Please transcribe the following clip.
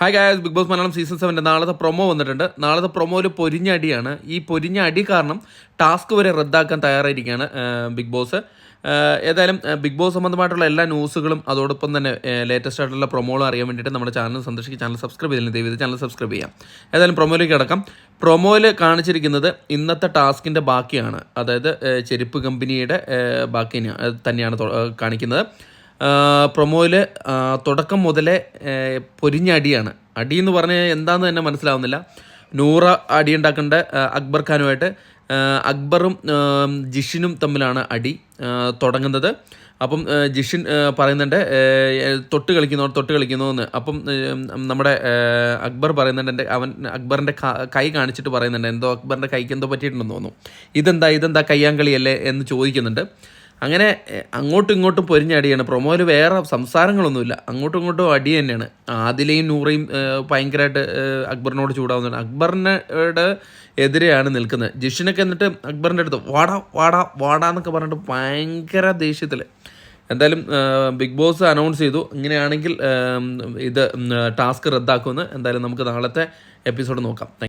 Hi guys, Bigg Boss Malayalam season 7 നാളത്തെ promo വന്നിട്ടുണ്ട്. നാളത്തെ പ്രൊമോയിൽ പൊരിഞ്ഞ അടിയാണ്. ഈ പൊരിഞ്ഞ അടി കാരണം ടാസ്ക് വരെ റദ്ദാക്കാൻ തയ്യാറായിരിക്കുകയാണ് ബിഗ് ബോസ്. ഏതായാലും ബിഗ് ബോസ് സംബന്ധമായിട്ടുള്ള എല്ലാ ന്യൂസുകളും അതോടൊപ്പം തന്നെ ലേറ്റസ്റ്റ് ആയിട്ടുള്ള പ്രൊമോകളും അറിയാൻ വേണ്ടിയിട്ട് നമ്മുടെ ചാനൽ സന്ദർശിക്കുക. ചാനൽ സബ്സ്ക്രൈബ് ചെയ്തില്ല, ദയവ് ചാനൽ സബ്സ്ക്രൈബ് ചെയ്യാം. ഏതായാലും പ്രൊമോയിലേക്ക് കിടക്കാം. പ്രൊമോയിൽ കാണിച്ചിരിക്കുന്നത് ഇന്നത്തെ ടാസ്കിൻ്റെ ബാക്കിയാണ്. അതായത് ചെരുപ്പ് കമ്പനിയുടെ ബാക്കി തന്നെയാണ് കാണിക്കുന്നത്. പ്രൊമോയിൽ തുടക്കം മുതലേ പൊരിഞ്ഞ അടിയാണ്. അടി എന്ന് പറഞ്ഞാൽ എന്താണെന്ന് തന്നെ മനസ്സിലാവുന്നില്ല. നൂറ അടി ഉണ്ടാക്കേണ്ട അക്ബർ ഖാനുമായിട്ട് അക്ബറും ജിഷിനും തമ്മിലാണ് അടി തുടങ്ങുന്നത്. അപ്പം ജിഷിൻ പറയുന്നുണ്ട് തൊട്ട് കളിക്കുന്നു എന്ന്. അപ്പം നമ്മുടെ അക്ബർ പറയുന്നുണ്ട്, അക്ബറിൻ്റെ കൈ കാണിച്ചിട്ട് പറയുന്നുണ്ട് എന്തോ അക്ബറിൻ്റെ കൈക്ക് എന്തോ പറ്റിയിട്ടുണ്ടെന്ന് തോന്നുന്നു. ഇതെന്താ കയ്യാങ്കളിയല്ലേ എന്ന് ചോദിക്കുന്നുണ്ട്. അങ്ങനെ അങ്ങോട്ടും ഇങ്ങോട്ടും പൊരിഞ്ഞ അടിയാണ്. പ്രൊമോയിൽ വേറെ സംസാരങ്ങളൊന്നുമില്ല, അങ്ങോട്ടും ഇങ്ങോട്ടും അടി തന്നെയാണ്. ആദിലയും നൂറയും ഭയങ്കരമായിട്ട് അക്ബറിനോട് ചൂടാവുന്നുണ്ട്. അക്ബറിനോട് എതിരെയാണ് നിൽക്കുന്നത്. ജിഷിനൊക്കെ എന്നിട്ട് അക്ബറിൻ്റെ അടുത്ത് വാടാ എന്നൊക്കെ പറഞ്ഞിട്ട് ഭയങ്കര ദേഷ്യത്തിൽ. എന്തായാലും ബിഗ് ബോസ് അനൗൺസ് ചെയ്തു, ഇങ്ങനെയാണെങ്കിൽ ഇത് ടാസ്ക് റദ്ദാക്കുമെന്ന്. എന്തായാലും നമുക്ക് നാളത്തെ എപ്പിസോഡ് നോക്കാം.